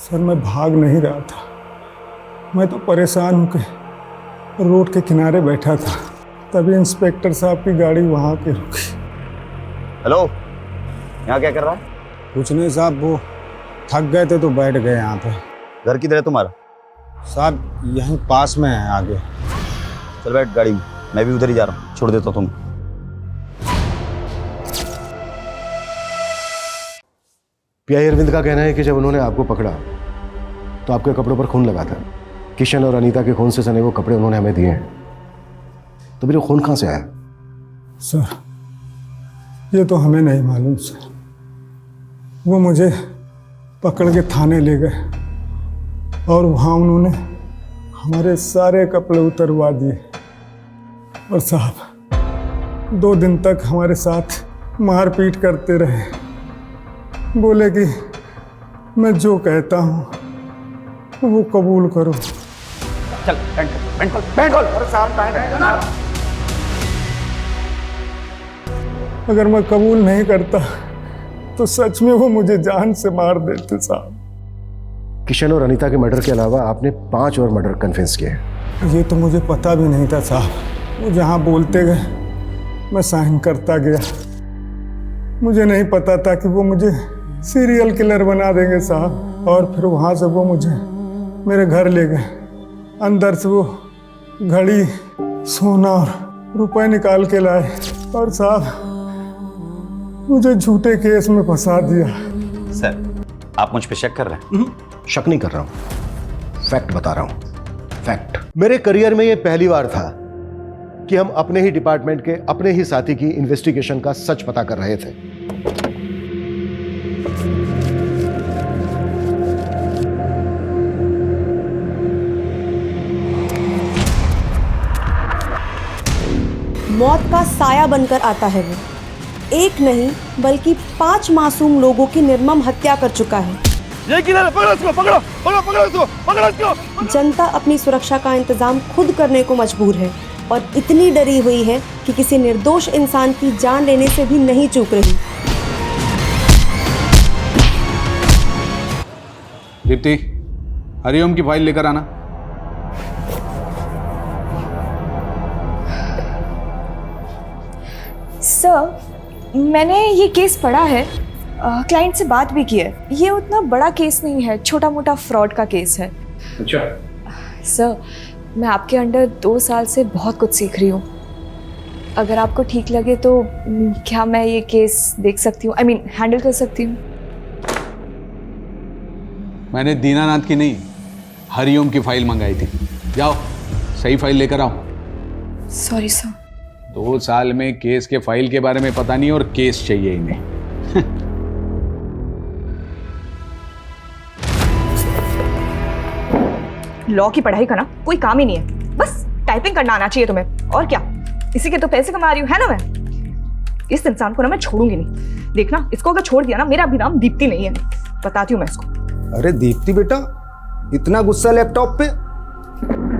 Sir मैं भाग नहीं रहा था, मैं तो परेशान होकर रोड के किनारे बैठा था, तभी इंस्पेक्टर साहब की गाड़ी वहाँ पे रुकी। हेलो, यहाँ क्या कर रहा है? कुछ नहीं साहब, वो थक गए थे तो बैठ गए यहाँ पे। घर किधर है तुम्हारा? साहब यहीं पास में है आगे। चल बैठ गाड़ी में, मैं भी उधर ही जा रहा हूँ, छोड़ देता हूँ तुम्हें। पीआई अरविंद का कहना है कि जब उन्होंने आपको पकड़ा तो आपके कपड़ों पर खून लगा था। किशन और अनीता के खून से सने वो कपड़े उन्होंने हमें दिए हैं, तो फिर खून कहाँ से आया? सर ये तो हमें नहीं मालूम सर, वो मुझे पकड़ के थाने ले गए और वहाँ उन्होंने हमारे सारे कपड़े उतरवा दिए और साहब 2 दिन तक हमारे साथ मारपीट करते रहे। बोले कि मैं जो कहता हूँ वो कबूल करो। चल पैंट खोल। अरे साहब पैंट। अगर मैं कबूल नहीं करता तो सच में वो मुझे जान से मार देते साहब। किशन और अनीता के मर्डर के अलावा आपने 5 और मर्डर कन्फेस किए। ये तो मुझे पता भी नहीं था साहब, वो जहाँ बोलते गए मैं साइन करता गया। मुझे नहीं पता था कि वो मुझे सीरियल किलर बना देंगे साहब। और फिर वहाँ से वो मुझे मेरे घर ले गए, अंदर से वो घड़ी, सोना और रुपए निकाल के लाए और साहब मुझे झूठे केस में फंसा दिया। सर आप मुझ पे शक कर रहे हैं? शक नहीं कर रहा हूं, फैक्ट बता रहा हूं। फैक्ट। मेरे करियर में ये पहली बार था कि हम अपने ही डिपार्टमेंट के अपने ही साथी की इन्वेस्टिगेशन का सच पता कर रहे थे। मौत का साया बनकर आता है वो, एक नहीं बल्कि 5 मासूम लोगों की निर्मम हत्या कर चुका है। पकड़ो। जनता अपनी सुरक्षा का इंतजाम खुद करने को मजबूर है और इतनी डरी हुई है कि किसी निर्दोष इंसान की जान लेने से भी नहीं चूक रही। दीप्ति, हरिओम की फाइल लेकर आना। सर, मैंने ये केस पढ़ा है, क्लाइंट से बात भी की है। ये उतना बड़ा केस नहीं है, छोटा मोटा फ्रॉड का केस है। अच्छा सर, मैं आपके अंडर 2 साल से बहुत कुछ सीख रही हूँ। अगर आपको ठीक लगे तो क्या मैं ये केस देख सकती हूँ, हैंडल कर सकती हूँ? मैंने दीनानाथ की नहीं, हरिओम की फाइल मंगाई थी। जाओ सही फाइल लेकर आओ। Sorry sir. 2 साल में केस के फाइल के बारे में पता नहीं और केस चाहिए इन्हें। लॉ की पढ़ाई का ना कोई काम ही नहीं है, बस टाइपिंग करना आना चाहिए तुम्हें, और क्या। इसी के तो पैसे कमा रही हूँ, है ना। मैं इस इंसान को ना मैं छोड़ूंगी नहीं। देखना, इसको अगर छोड़ दिया ना, मेरा भी नाम दीप्ति नहीं है, बताती हूँ मैं इसको। अरे दीप्ति बेटा, इतना गुस्सा लैपटॉप पे?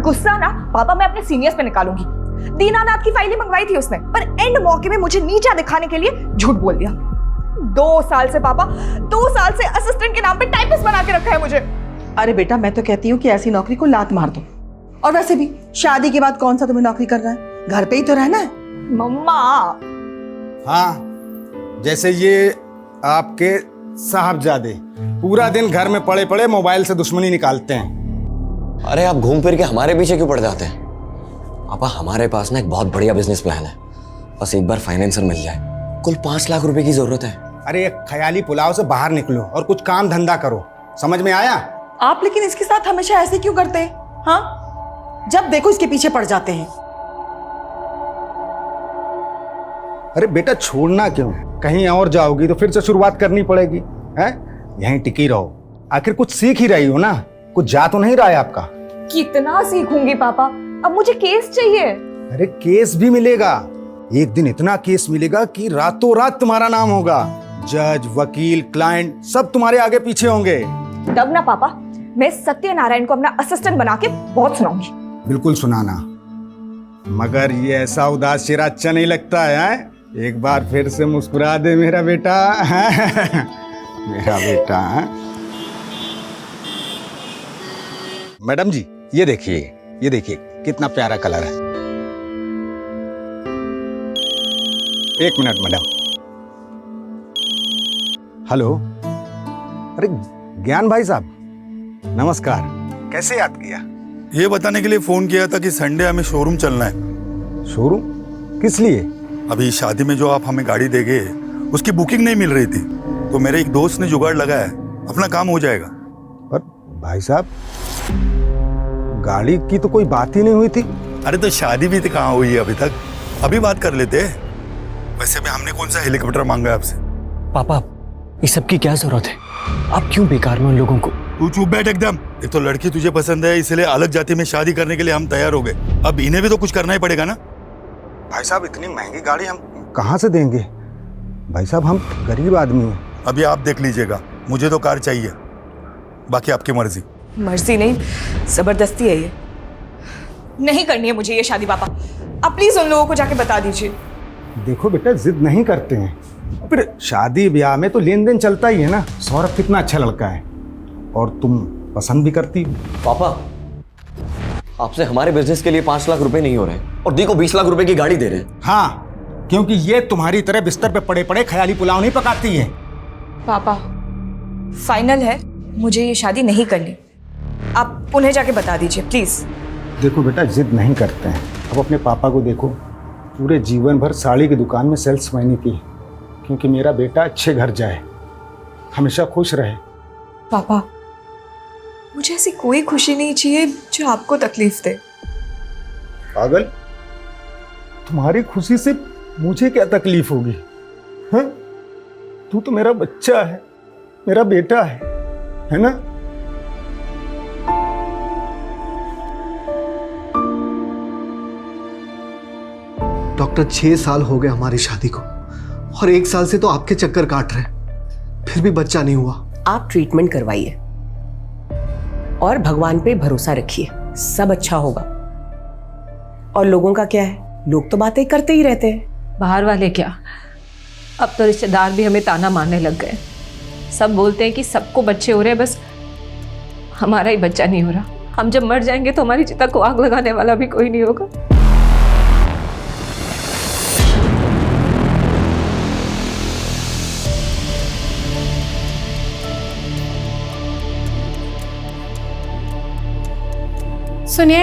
गुस्सा ना पापा मैं अपने सीनियर्स पे निकालूंगी। दीनानाथ की फाइलें मंगवाई थी उसने, पर एंड मौके में मुझे नीचा दिखाने के लिए झूठ बोल दिया। 2 साल से पापा, 2 साल से असिस्टेंट के नाम पे टाइपिस्ट बना के रखा है मुझे। अरे बेटा, मैं तो कहती हूँ कि ऐसी नौकरी को लात मार दो। और वैसे भी शादी के बाद कौन सा तुम्हें नौकरी करना है, घर पे ही तो रहना है। मम्मा। हाँ, जैसे ये आपके साहबजादे पूरा दिन घर में पड़े पड़े मोबाइल से दुश्मनी निकालते हैं। अरे आप घूम फिर के हमारे पीछे क्यों पड़ जाते हैं? पापा हमारे पास ना एक बहुत बढ़िया बिजनेस प्लान है, बस एक बार फाइनेंसर मिल जाए। कुल 5 लाख रुपए की जरूरत है। अरे एक ख्याली पुलाव से बाहर निकलो और कुछ काम धंधा करो, समझ में आया? आप लेकिन इसके साथ हमेशा ऐसे क्यों करते हैं? हाँ, जब देखो इसके पीछे पड़ जाते हैं। अरे बेटा छोड़ना क्यों, कहीं और जाओगी तो फिर से शुरुआत करनी पड़ेगी, हैं? यहीं टिकी रहो, आखिर कुछ सीख ही रही हो ना, कुछ जा तो नहीं रहा है आपका। कितना सीखूंगी पापा, अब मुझे केस चाहिए। अरे केस भी मिलेगा, एक दिन इतना केस मिलेगा कि रातों रात तुम्हारा नाम होगा। जज, वकील, क्लाइंट सब तुम्हारे आगे पीछे होंगे। तब ना पापा मैं सत्यनारायण को अपना असिस्टेंट बना के बहुत सुनाऊंगी। बिल्कुल सुनाना, मगर ये ऐसा उदास चेहरा अच्छा नहीं लगता है। एक बार फिर से मुस्कुरा दे मेरा बेटा। मेरा बेटा। मैडम जी ये देखिए कितना प्यारा कलर है। एक मिनट मैडम। हेलो, अरे ज्ञान भाई साहब नमस्कार, कैसे याद किया? ये बताने के लिए फोन किया था कि संडे हमें शोरूम चलना है। शोरूम किस लिए? अभी शादी में जो आप हमें गाड़ी देंगे उसकी बुकिंग नहीं मिल रही थी, तो मेरे एक दोस्त ने जुगाड़ लगाया है, अपना काम हो जाएगा। पर भाई साहब गाड़ी की तो कोई बात ही नहीं हुई थी। अरे तो शादी भी तो कहाँ हुई है अभी तक, अभी बात कर लेते हैं। वैसे भी हमने कौन सा हेलीकॉप्टर मांगा है आपसे? पापा ये सब की क्या जरूरत है? आप क्यों बेकार में उन लोगों को? तू चुप बैठ एकदम। एक तो लड़की तुझे पसंद है, इसलिए अलग जाति में शादी करने के लिए हम तैयार हो गए। अब इन्हें भी तो कुछ करना ही पड़ेगा ना। भाई साहब इतनी महंगी गाड़ी हम कहाँ से देंगे? भाई साहब हम गरीब आदमी हैं। अभी आप देख लीजिएगा, मुझे तो कार चाहिए, बाकी आपकी मर्जी। मर्जी नहीं, जबरदस्ती है ये। नहीं करनी है मुझे ये शादी पापा। आप प्लीज उन लोगों को जाके बता दीजिए। देखो बेटा, जिद नहीं करते हैं, फिर शादी ब्याह में तो लेन देन चलता ही है ना। सौरभ कितना अच्छा लड़का है और तुम पसंद भी करती हो। पापा आपसे हमारे बिजनेस के लिए 5 लाख रुपए नहीं हो रहे और दी को 20 लाख रुपए की गाड़ी दे रहे हैं। हाँ, क्योंकि ये तुम्हारी तरह बिस्तर पे पड़े पड़े ख्याली पुलाव नहीं पकाती है। पापा फाइनल है, मुझे ये शादी नहीं करनी। आप उन्हें जाके बता दीजिए प्लीज। देखो बेटा, जिद नहीं करते हैं। अब अपने पापा को देखो, पूरे जीवन भर साड़ी की दुकान में सेल्समैनी की, क्योंकि मेरा बेटा अच्छे घर जाए, हमेशा खुश रहे। पापा मुझे ऐसी कोई खुशी नहीं चाहिए जो आपको तकलीफ दे। पागल, तुम्हारी खुशी से मुझे क्या तकलीफ होगी? हाँ, तू तो मेरा बच्चा है, मेरा बेटा है ना? डॉक्टर 6 साल हो गए हमारी शादी को और 1 साल से तो आपके चक्कर काट रहे हैं, फिर भी बच्चा नहीं हुआ। आप ट्रीटमेंट करवाइए और भगवान पे भरोसा रखिए, सब अच्छा होगा। और लोगों का क्या है, लोग तो बातें करते ही रहते हैं। बाहर वाले क्या, अब तो रिश्तेदार भी हमें ताना मारने लग गए। सब बोलते हैं कि सबको बच्चे हो रहे हैं, बस हमारा ही बच्चा नहीं हो रहा। हम जब मर जाएंगे तो हमारी चिता को आग लगाने वाला भी कोई नहीं होगा। सुनिए,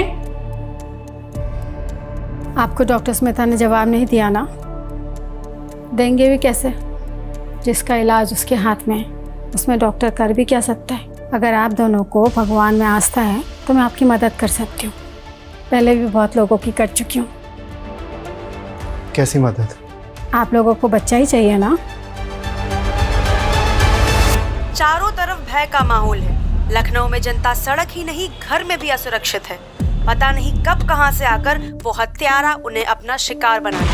आपको डॉक्टर स्मिता ने जवाब नहीं दिया ना? देंगे भी कैसे? जिसका इलाज उसके हाथ में है, उसमें डॉक्टर कर भी क्या सकता है? अगर आप दोनों को भगवान में आस्था है तो मैं आपकी मदद कर सकती हूँ। पहले भी बहुत लोगों की कर चुकी हूँ। कैसी मदद? आप लोगों को बच्चा ही चाहिए ना? चारों तरफ भय का माहौल है। लखनऊ में जनता सड़क ही नहीं घर में भी असुरक्षित है। पता नहीं कब कहां से आकर वो हत्यारा उन्हें अपना शिकार बना ले।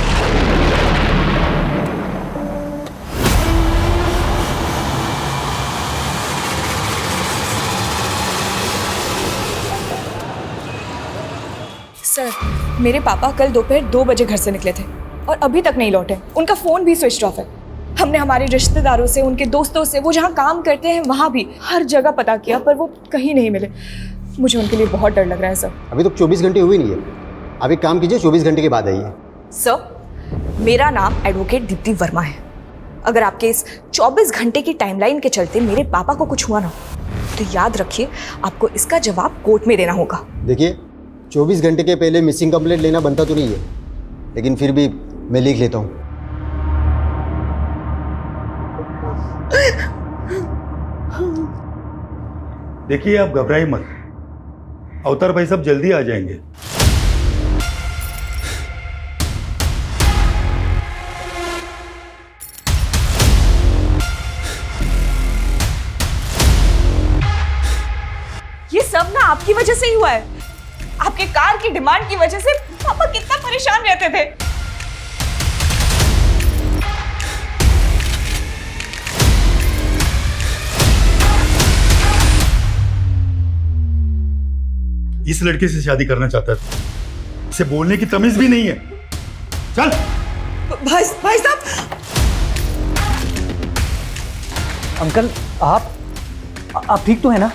सर, मेरे पापा कल दोपहर 2 बजे घर से निकले थे और अभी तक नहीं लौटे। उनका फोन भी स्विच ऑफ है। हमने हमारे रिश्तेदारों से, उनके दोस्तों से, वो जहाँ काम करते हैं वहाँ भी हर जगह पता किया, पर वो कहीं नहीं मिले। मुझे उनके लिए बहुत डर लग रहा है सर। अभी तो 24 घंटे हुए नहीं है। आप एक काम कीजिए, 24 घंटे के बाद आइए। सर, मेरा नाम एडवोकेट दीप्ति वर्मा है। अगर आपके इस 24 घंटे की टाइमलाइन के चलते मेरे पापा को कुछ हुआ ना, तो याद रखिए आपको इसका जवाब कोर्ट में देना होगा। देखिए, 24 घंटे के पहले मिसिंग कंप्लेंट लेना बनता तो नहीं है, लेकिन फिर भी मैं लिख लेता हूँ। देखिए, आप घबराइए मत, अवतार भाई साहब जल्दी आ जाएंगे। ये सब ना आपकी वजह से ही हुआ है। आपके कार की डिमांड की वजह से पापा कितना परेशान रहते थे। इस लड़के से शादी करना चाहता था, इसे बोलने की तमीज भी नहीं है। चल भाई साहब। अंकल, आप ठीक तो है ना?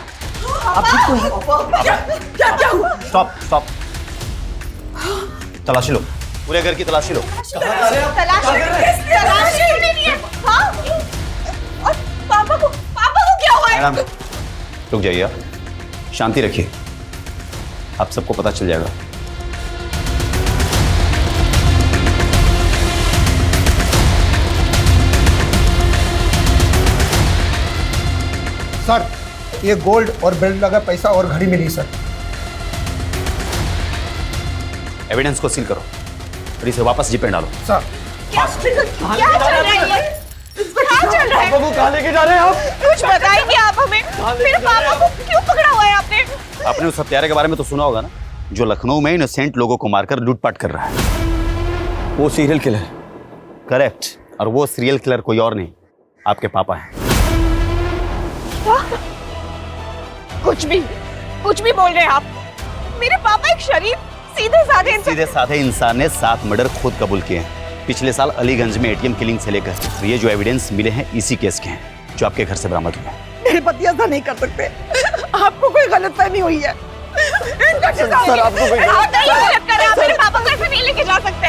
क्या हुआ? स्टॉप स्टॉप, तलाशी लो, पूरे घर की तलाशी लो। पापा को क्या हुआ है? मैडम रुक जाइए, शांति रखिए, आप सबको पता चल जाएगा। सर, ये गोल्ड और बेल्ट लगा पैसा और घड़ी मिली सर। एविडेंस को सील करो और इसे वापस जीप में डालो। सर क्या चल रहा है ये? क्या चल रहा है? पापा को कहाँ लेके जा रहे हैं आप? कुछ बताएंगे आप हमें? मेरे पापा को क्यों पकड़ा हुआ है आपने? आपने उस हत्यारे के बारे में तो सुना होगा ना, जो लखनऊ में इनोसेंट लोगों को मारकर लूटपाट कर रहा है। वो सीरियल किलर। करेक्ट, और वो सीरियल किलर कोई और नहीं, आपके पापा हैं। कुछ भी बोल रहे हैं आप। मेरे पापा एक शरीफ सीधे साधे इंसान ने 7 मर्डर खुद कबूल किए हैं पिछले साल अलीगंज में एटीएम किलिंग से लेकर। तो ये जो एविडेंस मिले हैं इसी केस के हैं जो आपके घर से बरामद हुए। मेरे पति ऐसा नहीं कर सकते। आपको कोई गलतफहमी हुई है। सर आपको कोई गलत कर रहे हैं, मेरे पापा को ऐसे नहीं लेके जा सकते।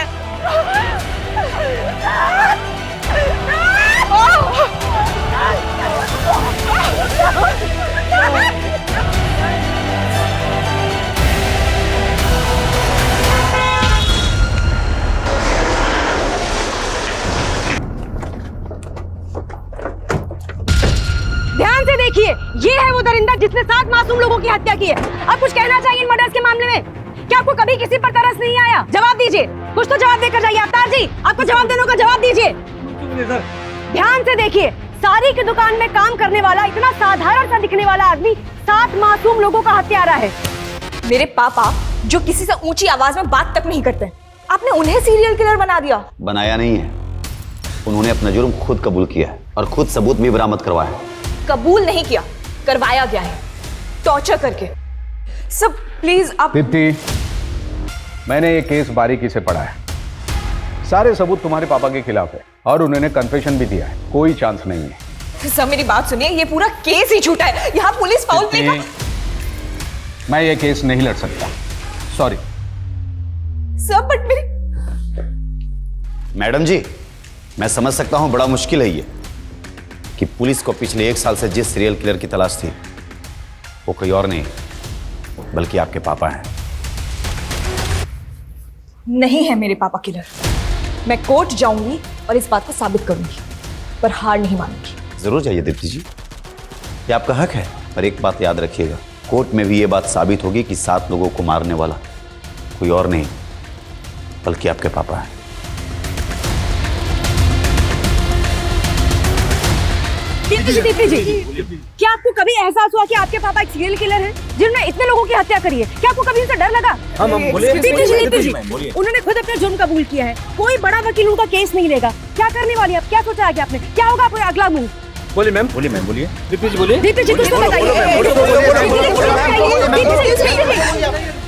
ध्यान से देखिए, ये है वो दरिंदा जिसने 7 मासूम लोगों की हत्या की है। अब कुछ कहना चाहिए इन मर्डर्स के मामले में? क्या आपको कभी किसी पर तरस नहीं आया? जवाब दीजिए, कुछ तो जवाब देकर जाइए। अवतार जी, आपको जवाब देने का जवाब दीजिए। ध्यान से देखिए, सारी की दुकान में काम करने वाला इतना साधारण सा दिखने वाला आदमी 7 मासूम लोगों का हत्यारा है। मेरे पापा जो किसी से ऊंची आवाज में बात तक नहीं करते, आपने उन्हें सीरियल किलर बना दिया। बनाया नहीं है, उन्होंने अपना जुर्म खुद कबूल किया है और खुद सबूत भी बरामद करवाया है। कबूल नहीं किया, करवाया गया है, टॉर्चर करके। सब प्लीज आप। दीप्ति, मैंने ये केस बारीकी से पढ़ा है, सारे सबूत तुम्हारे पापा के खिलाफ है और उन्होंने कन्फेशन भी दिया है, कोई चांस नहीं है। सब मेरी बात सुनिए, ये पूरा केस ही झूठा है। यहाँ पुलिस फाउल प्ले का। मैं ये केस नहीं लड़ सकता, सॉरी। सब बट मेरी। मैडम जी, मैं समझ सकता हूं बड़ा मुश्किल है ये कि पुलिस को पिछले 1 साल से जिस सीरियल किलर की तलाश थी वो कोई और नहीं बल्कि आपके पापा हैं। नहीं है मेरे पापा किलर। मैं कोर्ट जाऊंगी और इस बात को साबित करूंगी, पर हार नहीं मानूंगी। जरूर जाइए दीप्ति जी, ये आपका हक है, पर एक बात याद रखिएगा, कोर्ट में भी ये बात साबित होगी कि 7 लोगों को मारने वाला कोई और नहीं बल्कि आपके पापा हैं। दीप्ति जी, क्या आपको कभी एहसास हुआ कि आपके पापा एक सीरियल किलर हैं जिन्होंने इतने लोगों की हत्या करी है? क्या आपको कभी उनसे डर लगा? दीप्ति जी, उन्होंने खुद अपना जुर्म कबूल किया है, कोई बड़ा वकील उनका केस नहीं लेगा। क्या करने वाली आप? क्या सोचा आगे आपने? क्या होगा आपका अगला मूव? बोलिए मैम, बोलिए। दीप्ति जी बोलिए। दीप्ति जी कुछ तो बताइए।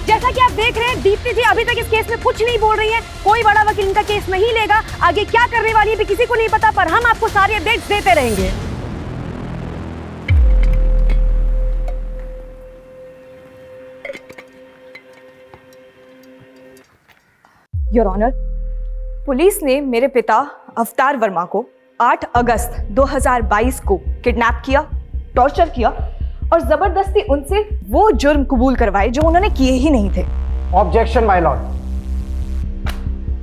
जैसा कि आप देख रहे हैं, दीप्ति जी अभी तक इस केस में कुछ नहीं बोल रही हैं। कोई बड़ा वकील इनका केस नहीं लेगा। आगे क्या करने वाली है भी किसी को नहीं पता, पर हम आपको सारी अपडेट्स देते रहेंगे। योर ऑनर, पुलिस ने मेरे पिता अवतार वर्मा को 8 अगस्त 2022 को किडनैप किया, टॉर्चर किया और जबरदस्ती उनसे वो जुर्म कबूल करवाए जो उन्होंने किए ही नहीं थे। ऑब्जेक्शन माय लॉर्ड,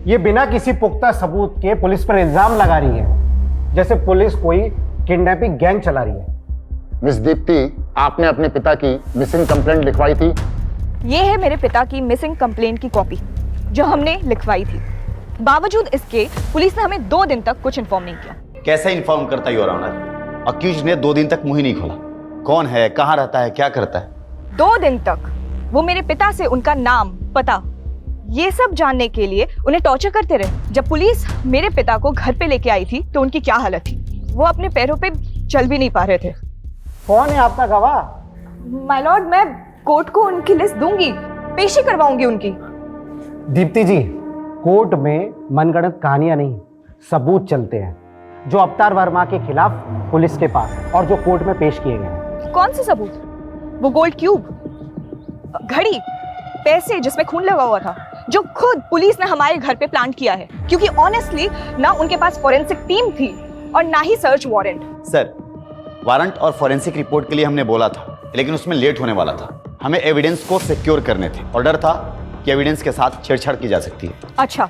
ये बिना किसी पुख्ता सबूत के पुलिस पर इल्जाम लगा रही है, जैसे पुलिस कोई किडनैपिंग गैंग चला रही है। मिस दीप्ति, आपने अपने पिता की मिसिंग कंप्लेंट लिखवाई थी? ये है मेरे पिता की मिसिंग कंप्लेंट की कॉपी जो हमने लिखवाई थी। बावजूद इसके पुलिस ने हमें 2 दिन तक कुछ इन्फॉर्म नहीं किया। कैसे इन्फॉर्म करता योर ऑनर? अक्यूज्ड ने 2 दिन तक मुंह ही नहीं खोला। कौन है, कहां रहता है, क्या करता है? 2 दिन तक वो मेरे पिता से उनका नाम, पता, ये सब जानने के लिए उन्हें टॉर्चर करते रहे। जब पुलिस मेरे पिता को घर पे लेके आई थी तो उनकी क्या हालत थी, वो अपने पैरों पे चल भी नहीं पा रहे थे। कौन है आपका गवाह? माय लॉर्ड, मैं कोर्ट को उनकी लिस्ट दूंगी, पेशी करवाऊंगी उनकी। दीप्ति जी, कोर्ट में मनगढ़ंत कहानियां नहीं, सबूत चलते हैं जो अवतार वर्मा के खिलाफ पुलिस के पास और जो कोर्ट में पेश किए गए हैं। कौन से सबूत? वो गोल्ड क्यूब, घड़ी, पैसे जिसमें खून लगा हुआ था, जो खुद पुलिस ने हमारे घर पे प्लांट किया है, क्योंकि ऑनेस्टली ना उनके पास फॉरेंसिक टीम थी और ना ही सर्च वारंट। सर, वारंट और फॉरेंसिक रिपोर्ट के लिए हमने बोला था, लेकिन उसमें लेट होने वाला था। हमें एविडेंस को सिक्योर करने थे और डर था कि एविडेंस के साथ छेड़छाड़ की जा सकती है। अच्छा,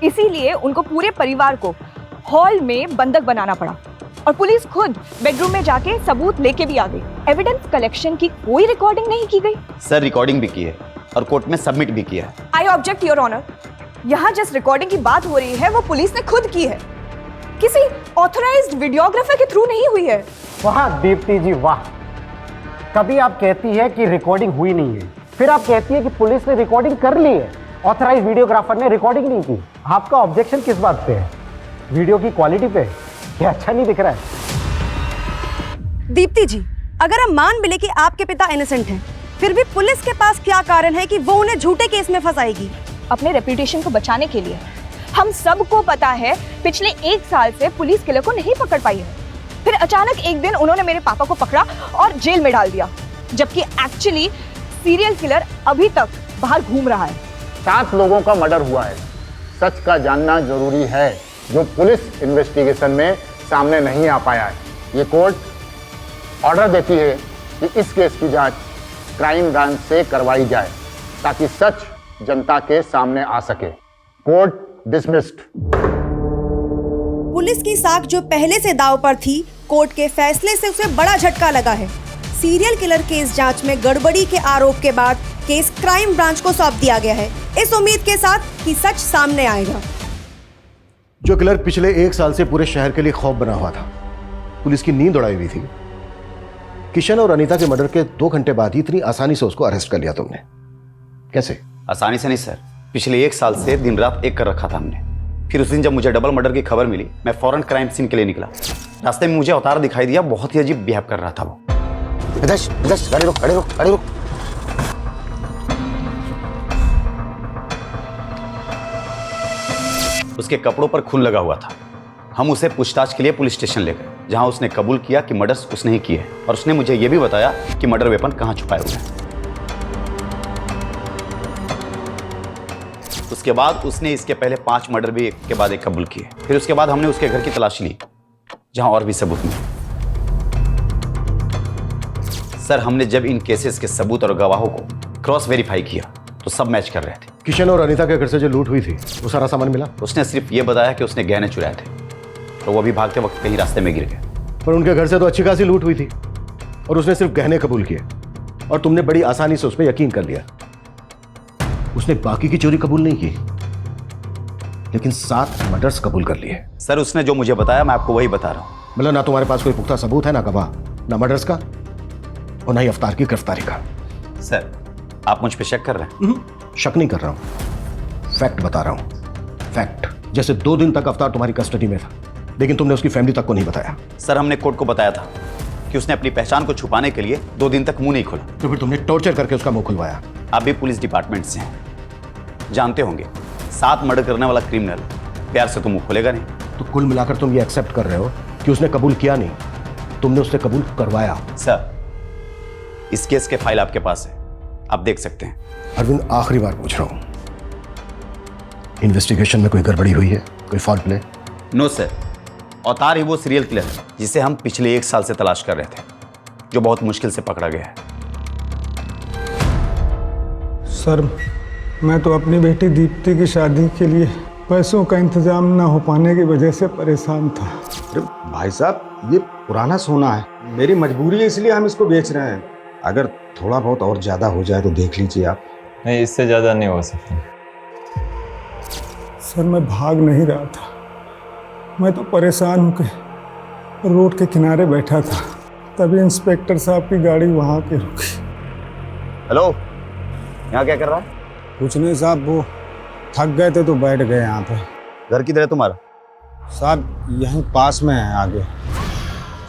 इसीलिए उनको पूरे परिवार को हॉल में बंधक बनाना पड़ा और पुलिस खुद बेडरूम में जाके सबूत लेके भी आ गई। एविडेंस कलेक्शन की कोई रिकॉर्डिंग नहीं की गई। सर, रिकॉर्डिंग भी की है और कोर्ट में सबमिट भी किया है। I object your honour. यहाँ जिस रिकॉर्डिंग की बात हो रही है वो पुलिस ने खुद की है, किसी ऑथराइज्ड वीडियोग्राफर के थ्रू नहीं हुई है। वाह दीप्ति जी वाह, कभी आप कहती है कि रिकॉर्डिंग हुई नहीं है, फिर आप कहती है कि पुलिस ने रिकॉर्डिंग कर ली है, ऑथराइज्ड वीडियोग्राफर ने रिकॉर्डिंग नहीं की। आपका ऑब्जेक्शन किस बात पे है? वीडियो की क्वालिटी पे? क्या अच्छा नहीं दिख रहा है? दीप्ति जी, अगर हम मान भी ले कि आपके पिता इनोसेंट हैं, फिर भी पुलिस के पास क्या कारण है कि वो उन्हें झूठे केस में फंसाएगी? अपने रेपुटेशन को बचाने के लिए। हम सबको पता है पिछले 1 साल से पुलिस किलर को नहीं पकड़ पाई है। फिर अचानक एक दिन उन्होंने मेरे पापा को पकड़ा और जेल में डाल दिया, जबकि एक्चुअली सीरियल किलर अभी तक बाहर घूम रहा है। 7 लोगों का मर्डर हुआ है। सच का जानना जरूरी है, जो पुलिस इन्वेस्टिगेशन में सामने नहीं आ पाया है। ये कोर्ट ऑर्डर देती है कि इस केस की जांच क्राइम ब्रांच से करवाई जाए, ताकि सच जनता के सामने आ सके। Court dismissed. पुलिस की साख जो पहले से दांव पर थी, कोर्ट के फैसले से उसे बड़ा झटका लगा है। सीरियल किलर केस जांच में गड़बड़ी के आरोप के बाद केस क्राइम ब्रांच को सौंप दिया गया है, इस उम्मीद के साथ कि सच सामने आएगा। जो किलर पिछले 1 साल से पूरे शहर के लिए खौफ बना हुआ था, पुलिस की नींद उड़ाई हुई थी, किशन और अनीता के मर्डर के 2 घंटे बाद ही इतनी आसानी से उसको अरेस्ट कर लिया तुमने। कैसे? आसानी से नहीं सर, पिछले 1 साल से दिन रात एक कर रखा था हमने। फिर उस दिन जब मुझे डबल मर्डर की खबर मिली, मैं फौरन क्राइम सीन के लिए निकला। रास्ते में मुझे अवतार दिखाई दिया, बहुत ही अजीब बिहेव कर रहा था वो। गाड़ी रोक, गाड़ी रोक, गाड़ी रोक। उसके कपड़ों पर खून लगा हुआ था। हम उसे पूछताछ के लिए पुलिस स्टेशन ले गए, जहां उसने कबूल किया कि मर्डर्स उसने ही किए और उसने मुझे यह भी बताया कि मर्डर वेपन कहां छुपाए हुए हैं। उसके बाद उसने इसके पहले 5 मर्डर भी एक के बाद एक कबूल किए। फिर उसके बाद हमने उसके घर की तलाशी ली, जहां और भी सबूत मिले। सर, हमने जब इन केसेस के सबूत और गवाहों को क्रॉस वेरीफाई किया तो सब मैच कर रहे थे। किशन और अनीता के घर से जो लूट हुई थी, वो सारा सामान मिला? उसने सिर्फ ये बताया कि उसने गहने चुराए थे, तो वो भी भागते वक्त कहीं रास्ते में गिर गए। पर उनके घर से तो अच्छी खासी लूट हुई थी और उसने सिर्फ गहने कबूल किए और तुमने बड़ी आसानी से उस पर यकीन कर लिया। उसने बाकी की चोरी कबूल नहीं की, लेकिन 7 मर्डर्स कबूल कर लिए। सर, उसने जो मुझे बताया मैं आपको वही बता रहा हूं। मतलब ना तुम्हारे पास कोई पुख्ता सबूत है, ना गवाह, ना मर्डर्स का और ना ही अवतार की गिरफ्तारी का। सर, आप मुझ पे शक कर रहे हैं? शक नहीं कर रहा हूं, फैक्ट बता रहा हूं। फैक्ट। जैसे 2 दिन तक अवतार तुम्हारी कस्टडी में था, लेकिन तुमने उसकी फैमिली तक को नहीं बताया। सर, हमने कोर्ट को बताया था कि उसने अपनी पहचान को छुपाने के लिए 2 दिन तक मुंह नहीं खोला। तो फिर तुमने टॉर्चर करके उसका मुंह खुलवाया। आप भी पुलिस डिपार्टमेंट से हैं, जानते होंगे 7 मर्डर करने वाला क्रिमिनल प्यार से तो मुंह खोलेगा नहीं। तो कुल मिलाकर तुम ये एक्सेप्ट कर रहे हो कि उसने कबूल किया नहीं, तुमने उससे कबूल करवाया। सर, इस केस के फाइल आपके पास है, आप देख सकते हैं। अरविंद, आखिरी बार पूछ रहा हूं, इन्वेस्टिगेशन में कोई गड़बड़ी हुई है, कोई फॉल्ट प्ले? नो सर, अवतार ही वो सीरियल किलर है जिसे हम पिछले 1 साल से तलाश कर रहे थे, जो बहुत मुश्किल से पकड़ा गया है। सर, मैं तो अपनी बेटी दीप्ति की शादी के लिए पैसों का इंतजाम ना हो पाने की वजह से परेशान था। अरे भाई साहब, ये पुराना सोना है, मेरी मजबूरी है, इसलिए हम इसको बेच रहे हैं। अगर थोड़ा बहुत और ज़्यादा हो जाए तो देख लीजिए आप। नहीं, इससे ज़्यादा नहीं हो सकता। सर, मैं भाग नहीं रहा था, मैं तो परेशान होकर रोड के किनारे बैठा था, तभी इंस्पेक्टर साहब की गाड़ी वहाँ के रुकी। हेलो, यहाँ क्या कर रहा है? कुछ नहीं साहब, वो थक गए थे तो बैठ गए यहाँ पे। घर किधर है तुम्हारा? साहब, यहीं पास में है आगे।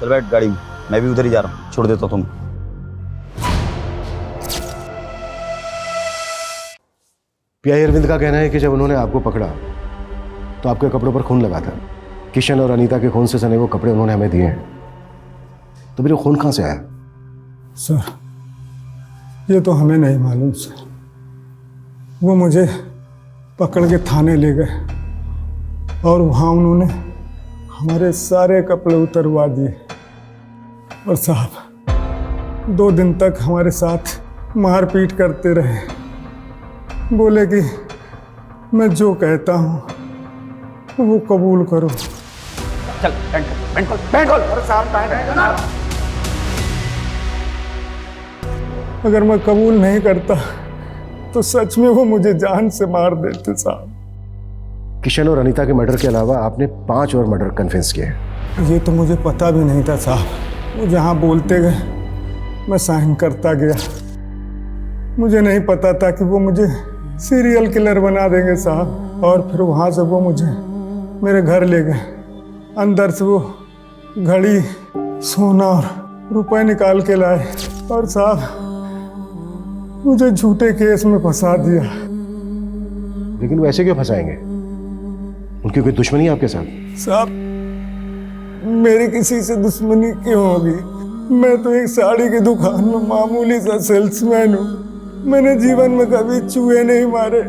चल बैठ गाड़ी में, मैं भी उधर ही जा रहा हूँ, छोड़ देता हूँ तुम। पीआई अरविंद का कहना है कि जब उन्होंने आपको पकड़ा तो आपके कपड़ों पर खून लगा था। किशन और अनीता के खून से सने वो कपड़े उन्होंने हमें दिए हैं, तो फिर वो खून कहाँ से आया? सर, ये तो हमें नहीं मालूम सर। वो मुझे पकड़ के थाने ले गए और वहाँ उन्होंने हमारे सारे कपड़े उतरवा दिए। और साहब 2 दिन तक हमारे साथ मारपीट करते रहे। बोले कि मैं जो कहता हूँ वो कबूल करो। चल पैंट खोल। अरे साहब पैंट। अगर मैं कबूल नहीं करता तो सच में वो मुझे जान से मार देते साहब। किशन और अनीता के मर्डर के अलावा आपने 5 और मर्डर कन्फेस किए हैं। ये तो मुझे पता भी नहीं था साहब। वो जहाँ बोलते गए मैं साइन करता गया। मुझे नहीं पता था कि वो मुझे सीरियल किलर बना देंगे साहब। और फिर वहाँ से वो मुझे मेरे घर ले गए। अंदर से वो घड़ी, सोना और रुपए निकाल के लाए। और साहब मुझे झूठे केस में फंसा दिया। लेकिन वो ऐसे क्यों फंसाएंगे? उनकी कोई दुश्मनी है आपके साथ? साहब मेरी किसी से दुश्मनी क्यों होगी? मैं तो एक साड़ी की दुकान में मामूली सा सेल्समैन हूँ। मैंने जीवन में कभी चूहे नहीं मारे।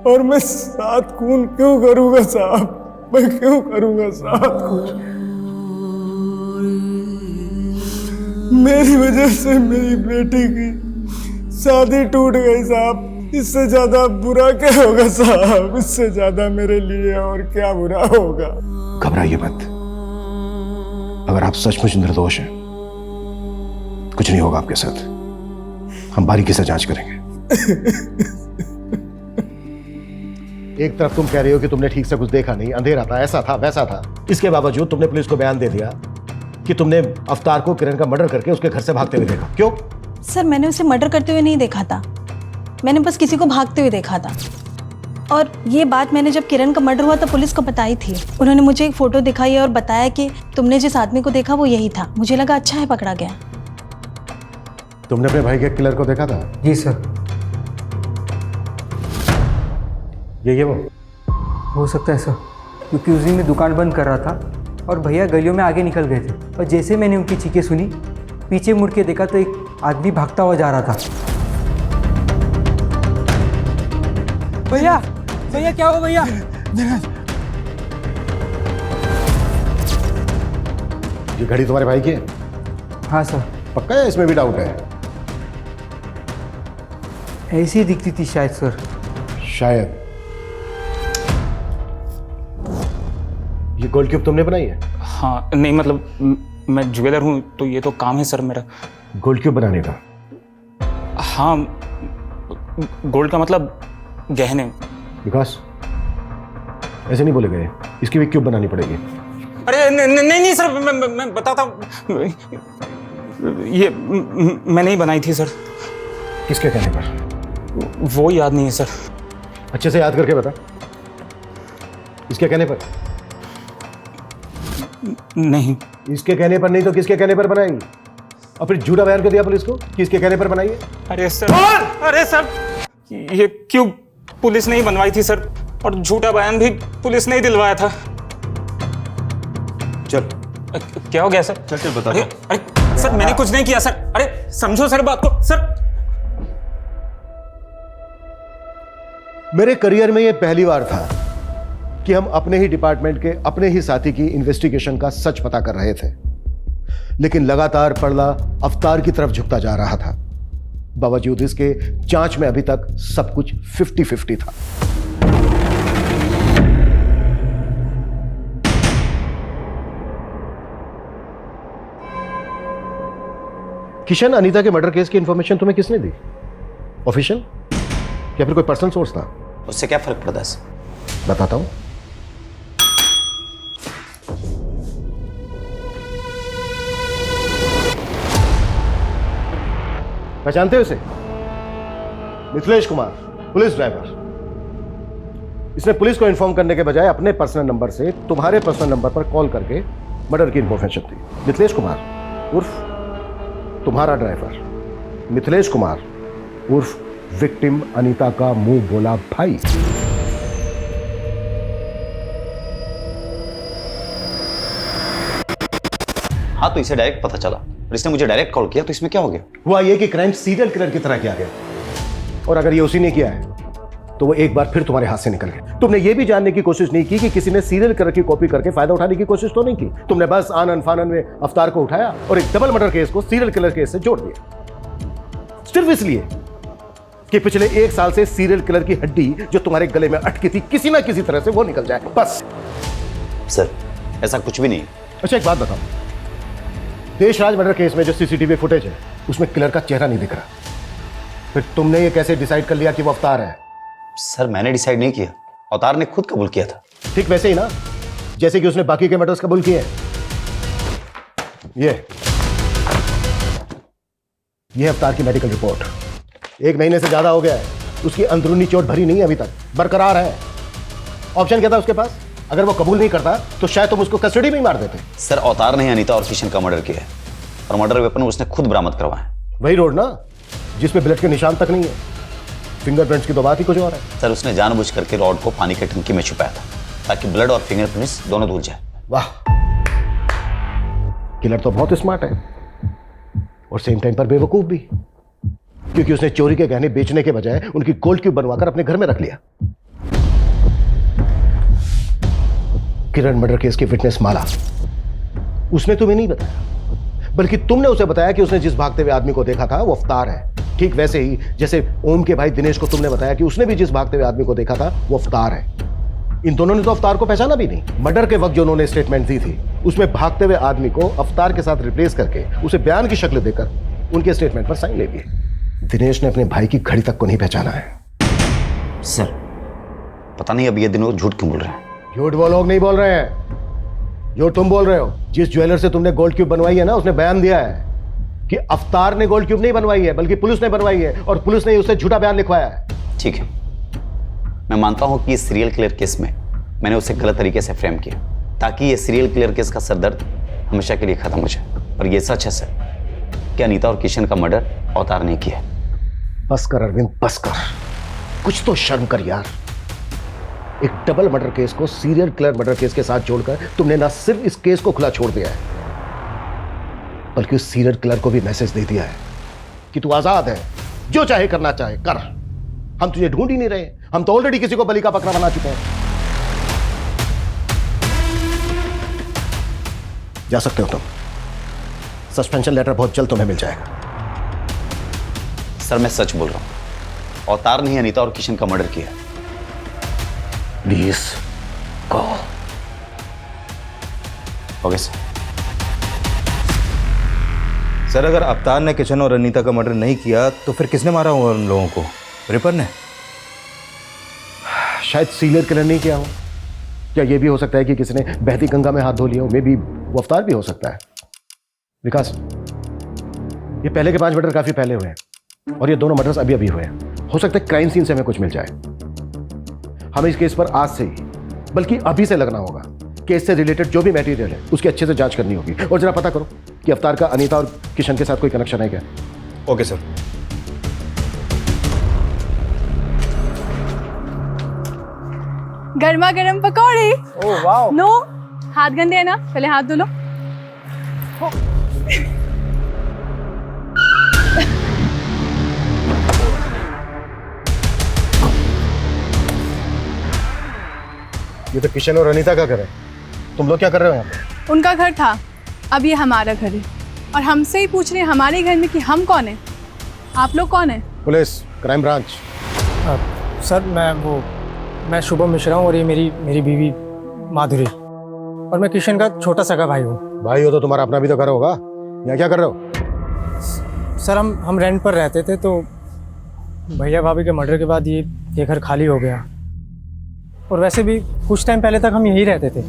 और मैं 7 खून क्यों करूँगा साहब? मैं क्यों करूँगा 7 खून? मेरी वजह से मेरी बेटी की शादी टूट गई साहब। इससे ज्यादा बुरा क्या होगा साहब? इससे ज्यादा मेरे लिए और क्या बुरा होगा? घबराइए मत। अगर आप सचमुच निर्दोष हैं, कुछ नहीं होगा आपके साथ। हम बारीकी से जांच करेंगे। एक तरफ तुम कह रही हो कि तुमने ठीक से कुछ देखा नहीं, अंधेरा था, ऐसा था, वैसा था। इसके बावजूद तुमने पुलिस को बयान दे दिया कि तुमने अवतार को किरण का मर्डर करके उसके घर से भागते हुए देखा। क्यों? सर मैंने उसे मर्डर करते हुए नहीं देखा था। मैंने बस किसी को भागते हुए देखा था। और ये बात मैंने जब किरण का मर्डर हुआ तो पुलिस को बताई थी। उन्होंने मुझे एक फोटो दिखाई और बताया कि तुमने जिस आदमी को देखा वो यही था। मुझे लगा अच्छा है पकड़ा गया। तुमने अपने भाई के किलर को देखा था? जी सर। ये वो हो सकता है सर, क्योंकि उस दिन मैं दुकान बंद कर रहा था और भैया गलियों में आगे निकल गए थे। और जैसे मैंने उनकी चीखें सुनी, पीछे मुड़ के देखा तो एक आदमी भागता हुआ जा रहा था। भैया भैया क्या हुआ भैया? ये घड़ी तुम्हारे भाई की है? हाँ सर। पक्का है? इसमें भी डाउट है? ऐसी ही दिखती थी शायद सर। शायद। ये गोल्ड क्यूब तुमने बनाई है? हाँ नहीं, मतलब मैं ज्वेलर हूँ तो ये तो काम है सर मेरा। गोल्ड क्यूब बनाने का? हाँ, गोल्ड का मतलब गहने। विकास ऐसे नहीं बोले गए, इसकी भी क्यूब बनानी पड़ेगी। अरे नहीं सर, मैं बताता हूँ। ये मैंने ही बनाई थी सर। किसके कहने पर? वो याद नहीं है सर। अच्छे से याद करके बता। इसके कहने पर? नहीं। इसके कहने पर नहीं तो किसके कहने पर बनाई? और फिर झूठा बयान कर दिया पुलिस को कि इसके कहने पर बनाई है? अरे सर ये क्यूब पुलिस ने ही बनवाई थी सर, और झूठा बयान भी पुलिस ने ही दिलवाया था। चल। क्या हो गया सर? चल बता। अरे सर मैंने कुछ नहीं किया सर। अरे समझो सर बात को सर। मेरे करियर में यह पहली बार था कि हम अपने ही डिपार्टमेंट के अपने ही साथी की इन्वेस्टिगेशन का सच पता कर रहे थे, लेकिन लगातार पड़ला अवतार की तरफ झुकता जा रहा था। बावजूद इसके जांच में अभी तक सब कुछ 50-50 था। किशन, अनीता के मर्डर केस की इंफॉर्मेशन तुम्हें किसने दी? ऑफिशियल या फिर कोई पर्सनल सोर्स था? उससे क्या फर्क पड़ता है? बताता हूं। पहचानते हो इसे? Mithilesh Kumar, police driver. इसने पुलिस को इन्फॉर्म करने के बजाय अपने पर्सनल नंबर से तुम्हारे पर्सनल नंबर पर कॉल करके मर्डर की इंफॉर्मेशन दी। मिथिलेश कुमार उर्फ तुम्हारा ड्राइवर, मिथिलेश कुमार उर्फ विक्टिम अनीता का मुंह बोला भाई। हाँ तो इसे डायरेक्ट पता चला और इसने मुझे डायरेक्ट कॉल किया, तो इसमें क्या हो गया? हुआ ये कि क्राइम सीरियल किलर की तरह किया गया, और अगर ये उसी ने किया है तो वो एक बार फिर तुम्हारे हाथ से निकल गया। तुमने ये भी जानने की कोशिश नहीं की कि किसी ने सीरियल किलर की कॉपी करके फायदा उठाने की कोशिश तो नहीं की। तुमने बस आनन फानन में अवतार को उठाया और एक डबल मर्डर केस को सीरियल किलर केस से जोड़ दिया, सिर्फ इसलिए कि पिछले 1 साल से सीरियल किलर की हड्डी जो तुम्हारे गले में अटकी थी किसी ना किसी तरह से वो निकल जाए, बस। सर ऐसा कुछ भी नहीं। अच्छा एक बात बताओ, देशराज मर्डर केस में जो सीसीटीवी फुटेज है उसमें किलर का चेहरा नहीं दिख रहा, फिर तुमने ये कैसे डिसाइड कर लिया कि वो अवतार है? सर मैंने डिसाइड नहीं किया, अवतार ने खुद कबूल किया था। ठीक वैसे ही ना जैसे कि उसने बाकी के मर्डर्स कबूल किए। ये अवतार की मेडिकल रिपोर्ट 1 महीने से ज्यादा हो गया है, उसकी अंदरूनी चोट भरी नहीं है, अभी तक बरकरार है। ऑप्शन क्या था उसके पास? अगर वो कबूल नहीं करता तो शायद तुम उसको कस्टडी में ही मार देते। सर अवतार ने अनीता और किशन का मर्डर किया है और मर्डर वेपन उसने खुद बरामद करवाया। वही रोड ना जिसमें ब्लड के निशान तक नहीं है, फिंगरप्रिंट्स की तो बात ही कुछ और है। सर उसने जानबूझ करके रॉड को पानी की टंकी में छुपाया था ताकि ब्लड और फिंगरप्रिंट्स दोनों धुल जाए। वाह, किलर तो बहुत स्मार्ट है और सेम टाइम पर बेवकूफ भी, क्योंकि उसने चोरी के गहने बेचने के बजाय उनकी गोल्ड क्यूब बनवाकर अपने घर में रख लिया। किरण मर्डर केस की विटनेस माला, उसने तुम्हें नहीं बताया बल्कि तुमने उसे बताया कि उसने जिस भागते हुए आदमी को देखा था वो अवतार है। ठीक वैसे ही जैसे ओम के भाई दिनेश को तुमने बताया कि उसने भी जिस भागते हुए आदमी को देखा था वो अवतार है। इन दोनों ने तो अवतार को पहचाना भी नहीं। मर्डर के वक्त जो उन्होंने स्टेटमेंट दी थी उसमें भागते हुए आदमी को अवतार के साथ रिप्लेस करके उसे बयान की शक्ल देकर उनके स्टेटमेंट पर साइन ले लिए। दिनेश ने अपने भाई की घड़ी तक को नहीं पहचाना है। सर पता नहीं अब ये दिनों झूठ क्यों बोल रहे हैं। झूठ वो लोग नहीं बोल रहे हैं जो तुम बोल रहे हो। जिस ज्वेलर से तुमने गोल्ड क्यूब बनवाई है ना, उसने बयान दिया है कि अवतार ने गोल्ड क्यूब नहीं बनवाई है बल्कि पुलिस ने बनवाई है और पुलिस ने उससे झूठा बयान लिखवाया है। ठीक है, मैं मानता हूं कि इस सीरियल किलर केस में मैंने उसे गलत तरीके से फ्रेम किया ताकि ये सीरियल किलर केस का सरदर्द हमेशा के लिए खत्म हो जाए। और ये सच है सर कि अनीता और किशन का मर्डर अवतार ने किया। बस कर अरविंद, बस कर, कुछ तो शर्म कर यार। एक डबल मर्डर केस को सीरियल किलर मर्डर केस के साथ जोड़कर तुमने ना सिर्फ इस केस को खुला छोड़ दिया है बल्कि उस सीरियल किलर को भी मैसेज दे दिया है कि तू आजाद है, जो चाहे करना चाहे कर, हम तुझे ढूंढ ही नहीं रहे, हम तो ऑलरेडी किसी को बलि का बकरा बना चुके हैं। जा सकते हो तुम, सस्पेंशन लेटर बहुत जल्द तुम्हें मिल जाएगा। सर मैं सच बोल रहा हूं, अवतार ने ही अनीता और किशन का मर्डर किया। Please go. Okay sir. Sir अगर अवतार ने किशन और अनीता का मर्डर नहीं किया तो फिर किसने मारा होगा उन लोगों को? रिपर ने? शायद सीरियल किलर नहीं किया हो। क्या यह भी हो सकता है कि किसी ने बहती गंगा में हाथ धो लिया हो? मे बी वो अवतार भी हो सकता है। विकास, ये पहले के 5 मर्डर काफी पहले हुए हैं और ये दोनों मर्डर्स अभी अभी हुए हैं। हो सकता है क्राइम सीन से हमें कुछ मिल जाए। हमें इस केस पर आज से ही बल्कि अभी से लगना होगा। केस से रिलेटेड जो भी मटेरियल है उसकी अच्छे से जांच करनी होगी और जरा पता करो कि अवतार का अनीता और किशन के साथ कोई कनेक्शन है क्या। Okay sir. गर्मा गर्म पकौड़े। ओह वाह। नो, हाथ गंदे है ना, पहले हाथ धो लो। ये तो किशन और अनीता का घर है, तुम लोग क्या कर रहे हो यहाँ पे? उनका घर था, अब ये हमारा घर है और हमसे ही पूछ रहे हैं हमारे घर में कि हम कौन है। आप लोग कौन है? Police, crime branch. सर मैं शुभम मिश्रा हूँ और ये मेरी बीवी माधुरी, और मैं किशन का छोटा सगा भाई हूँ। भाई हो तो तुम्हारा अपना भी तो घर होगा, यहाँ क्या कर रहे हो? सर हम रेंट पर रहते थे तो भैया भाभी के मर्डर के बाद ये घर खाली हो गया, और वैसे भी कुछ टाइम पहले तक हम यहीं रहते थे।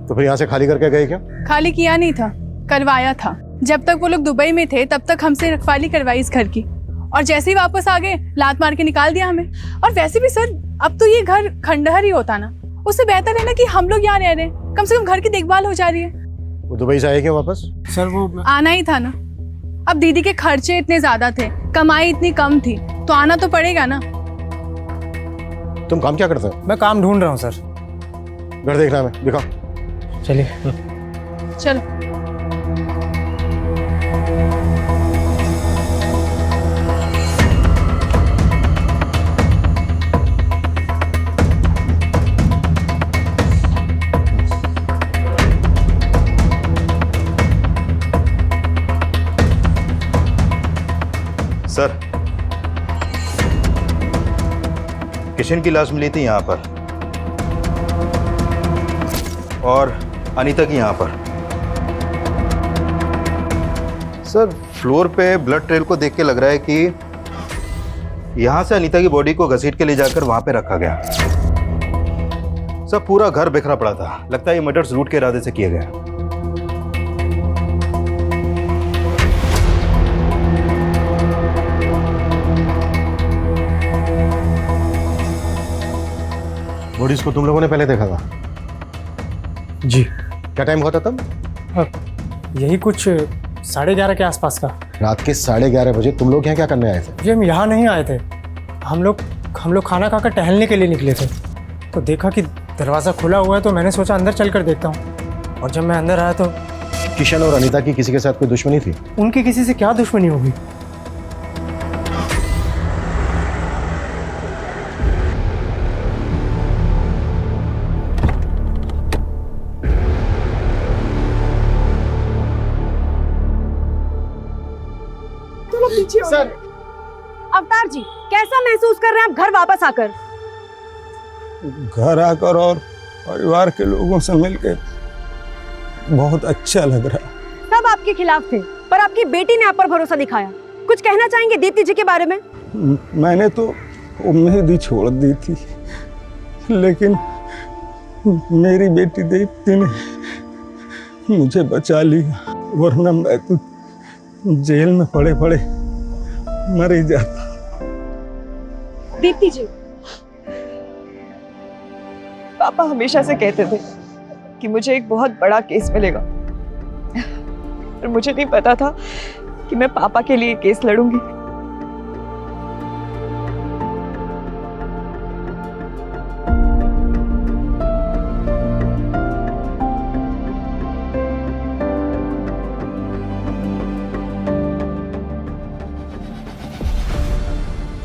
तो फिर यहाँ से खाली करके गए क्या? खाली किया नहीं था, करवाया था। जब तक वो लोग दुबई में थे तब तक हमसे रखवाली करवाई इस घर की, और जैसे ही वापस आ गए लात मार के निकाल दिया हमें। और वैसे भी सर अब तो ये घर खंडहर ही होता ना, उससे बेहतर है ना कि हम लोग यहाँ रह रहे हैं, कम से कम घर की देखभाल हो जा रही है। वो दुबई से आए क्यों वापस? सर वो आना ही था ना, अब दीदी के खर्चे इतने ज्यादा थे, कमाई इतनी कम थी, तो आना तो पड़ेगा ना। तुम काम क्या करते हो? मैं काम ढूंढ रहा हूँ सर। घर देखना है, दिखाओ। चलिए। चलो। सर, किशन की लाश मिली थी यहाँ पर और अनीता की यहाँ पर। सर, फ्लोर पे ब्लड ट्रेल को देख के लग रहा है कि यहाँ से अनीता की बॉडी को घसीट के ले जाकर वहां पे रखा गया। सर, पूरा घर बिखरा पड़ा था। लगता है ये मर्डर्स लूट के इरादे से किए गए। बॉडीज को तुम लोगों ने पहले देखा था? जी। क्या टाइम हुआ था तब? यही कुछ 11:30 के आसपास का। रात के 11:30 बजे तुम लोग यहाँ क्या करने आए थे? जी, हम यहाँ नहीं आए थे। हम लोग खाना खाकर टहलने के लिए निकले थे, तो देखा कि दरवाज़ा खुला हुआ है, तो मैंने सोचा अंदर चल कर देखता हूँ। और जब मैं अंदर आया तो किशन और अनीता की किसी के साथ कोई दुश्मनी थी? उनकी किसी से क्या दुश्मनी होगी? सर, अवतार जी कैसा महसूस कर रहे हैं आप घर वापस आकर? घर आकर और परिवार के लोगों से मिलकर बहुत अच्छा लग रहा है। सब आपके खिलाफ थे, पर आपकी बेटी ने आप पर भरोसा दिखाया। कुछ कहना चाहेंगे दीप्ति जी के बारे में? मैंने तो उम्मीद ही छोड़ दी थी, लेकिन मेरी बेटी दीप्ति ने मुझे बचा लिया, वरना मैं तो जेल में पड़े पड़े मर ही जाता। दीप्ति जी, पापा हमेशा से कहते थे कि मुझे एक बहुत बड़ा केस मिलेगा, पर मुझे नहीं पता था कि मैं पापा के लिए केस लड़ूंगी।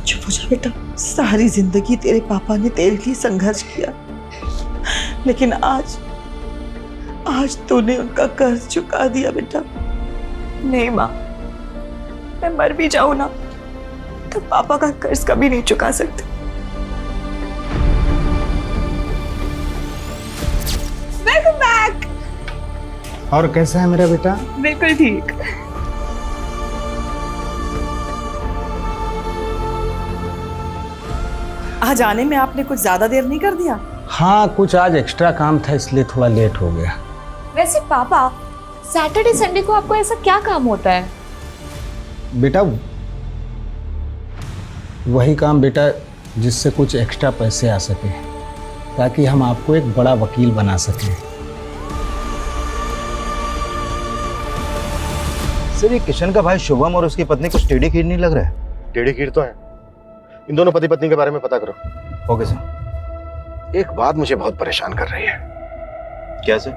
चुप हो जा बेटा। सारी जिंदगी तेरे पापा ने तेरे लिए संघर्ष किया, लेकिन आज तूने उनका कर्ज चुका दिया बेटा। नहीं माँ, मैं मर भी जाऊं ना तो पापा का कर्ज कभी नहीं चुका सकती। Welcome back. और कैसा है मेरा बेटा? बिल्कुल ठीक। आज आने में आपने कुछ ज्यादा देर नहीं कर दिया? हाँ, कुछ आज एक्स्ट्रा काम था इसलिए थोड़ा लेट हो गया। वैसे पापा, सैटरडे संडे को आपको ऐसा क्या काम होता है? बेटा वही काम बेटा जिससे कुछ एक्स्ट्रा पैसे आ सके, ताकि हम आपको एक बड़ा वकील बना सकें। सर, ये किशन का भाई शुभम और उसकी पत्नी कुछ टेढ़ी खीर नहीं लग रहा है? टेढ़ी खीर तो है। इन दोनों पति पत्नी के बारे में पता करो। Okay sir. एक बात मुझे बहुत परेशान कर रही है। क्या सर?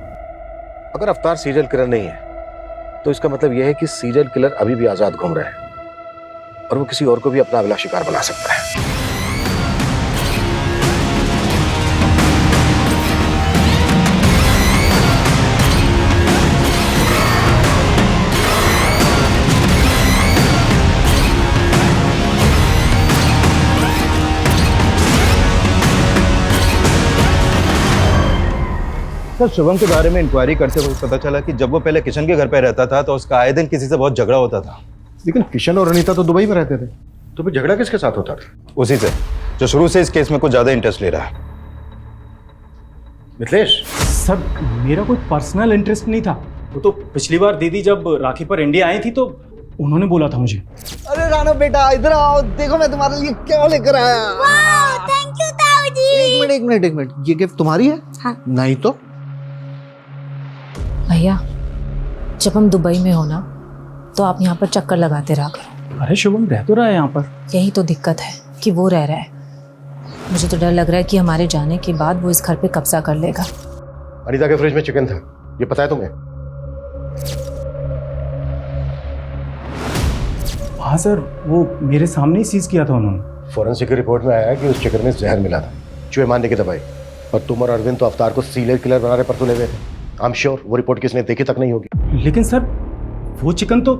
अगर अवतार सीरियल किलर नहीं है तो इसका मतलब यह है कि सीरियल किलर अभी भी आजाद घूम रहा है और वो किसी और को भी अपना अगला शिकार बना सकता है। सर, शुभम के बारे में इंक्वायरी करते हुए पता चला कि जब वो पहले किशन के घर पे रहता था तो उसका आए दिन किसी से बहुत झगड़ा होता था। लेकिन किशन और अनीता तो दुबई में रहते थे, तो फिर झगड़ा किसके साथ होता था? उसी से जो शुरू से इस केस में कुछ ज्यादा इंटरेस्ट ले रहा है। मिथिलेश सर, मेरा कोई पर्सनल इंटरेस्ट नहीं था। वो तो पिछली बार दीदी जब राखी पर इंडिया आई थी तो उन्होंने बोला था मुझे। अरे राणा बेटा इधर आओ, देखो मैं तुम्हारे लिए क्या लेकर आया। थैंक यू ताऊ जी। एक मिनट, ये गिफ्ट तुम्हारी है? हाँ। नहीं तो भैया, जब हम दुबई में हो ना तो आप यहाँ पर चक्कर लगाते रहा करो। अरे शुभम रह तो रहा है यहाँ पर। यही तो दिक्कत है कि वो रह रहा है। मुझे तो डर लग रहा है कि हमारे जाने के बाद वो इस घर पे कब्जा कर लेगा। अनीता के फ्रिज में चिकन था, ये पता है तुम्हें? हाँ सर, वो मेरे सामने ही सीज किया था उन्होंने। फॉरेंसिक की रिपोर्ट में आया है कि उस चिकन में जहर मिला था, चूहे मारने की दवाई। और तुम और अरविंद तो अवतार को सीरियल किलर बनाने पर तुले हुए थे। आई एम श्योर वो रिपोर्ट किसने देखी तक नहीं होगी। लेकिन सर, वो चिकन तो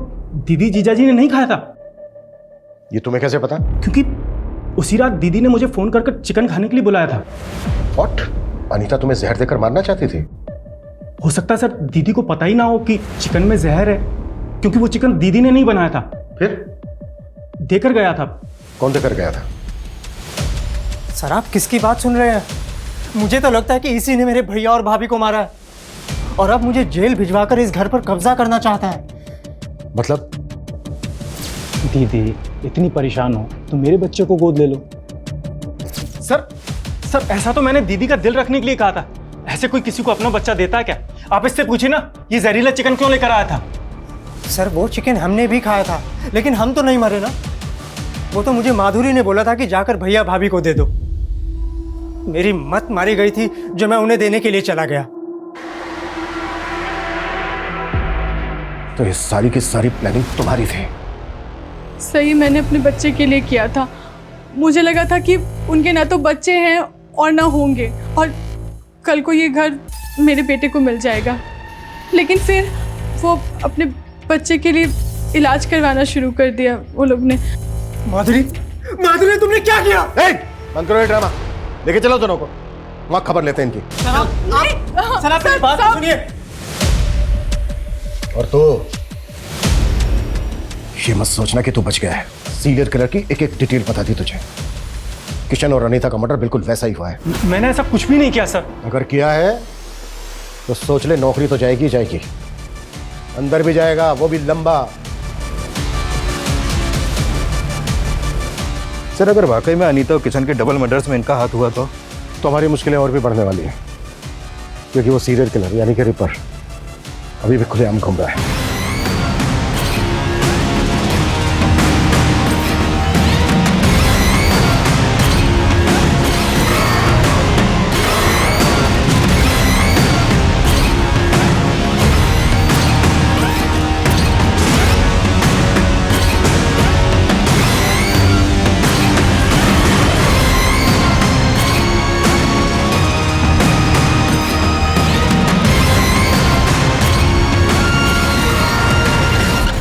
दीदी जीजाजी ने नहीं खाया था। ये तुम्हें कैसे पता? क्योंकि उसी रात दीदी ने मुझे फोन कर चिकन खाने के लिए बुलाया था। व्हाट? अनीता तुम्हें जहर देकर मारना चाहती थी? हो सकता है सर दीदी को पता ही ना हो कि चिकन में जहर है, क्योंकि वो चिकन दीदी ने नहीं बनाया था। फिर देकर गया था। कौन देकर गया था? सर आप किसकी बात सुन रहे हैं? मुझे तो लगता है कि इसी ने मेरे भैया और भाभी को मारा है और अब मुझे जेल भिजवाकर इस घर पर कब्जा करना चाहता है। मतलब? दीदी इतनी परेशान हो तो मेरे बच्चे को गोद ले लो। सर ऐसा तो मैंने दीदी का दिल रखने के लिए कहा था। ऐसे कोई किसी को अपना बच्चा देता है क्या? आप इससे पूछिए ना, ये जहरीला चिकन क्यों लेकर आया था? सर वो चिकन हमने भी खाया था, लेकिन हम तो नहीं मरे ना। वो तो मुझे माधुरी ने बोला था कि जाकर भैया भाभी को दे दो। मेरी मत मारी गई थी जो मैं उन्हें देने के लिए चला गया। तो ये सारी की सारी प्लानिंग तुम्हारी थी? सही मैंने अपने बच्चे के लिए किया था। मुझे लगा था कि उनके ना तो बच्चे हैं और ना होंगे, और कल को ये घर मेरे बेटे को मिल जाएगा। लेकिन फिर वो अपने बच्चे के लिए इलाज करवाना शुरू कर दिया वो लोग ने। माधुरी तुमने क्या किया? बंद करो ये ड्रामा, लेके चलो दोनों को, वहां खबर लेते हैं इनकी। सर आप मेरी बात सुनिए। और तो ये मत सोचना कि तू बच गया है। सीरियल किलर की एक एक डिटेल पता थी तुझे। किशन और अनीता का मर्डर बिल्कुल वैसा ही हुआ है। मैंने ऐसा कुछ भी नहीं किया सर। अगर किया है तो सोच ले, नौकरी तो जाएगी जाएगी, अंदर भी जाएगा, वो भी लंबा। सर अगर वाकई में अनीता और किशन के डबल मर्डर्स में इनका हाथ हुआ तो हमारी मुश्किलें और भी बढ़ने वाली हैं, क्योंकि वो सीरियल किलर यानी कि रिपर अभी भी खुलेआम घूम रहा है।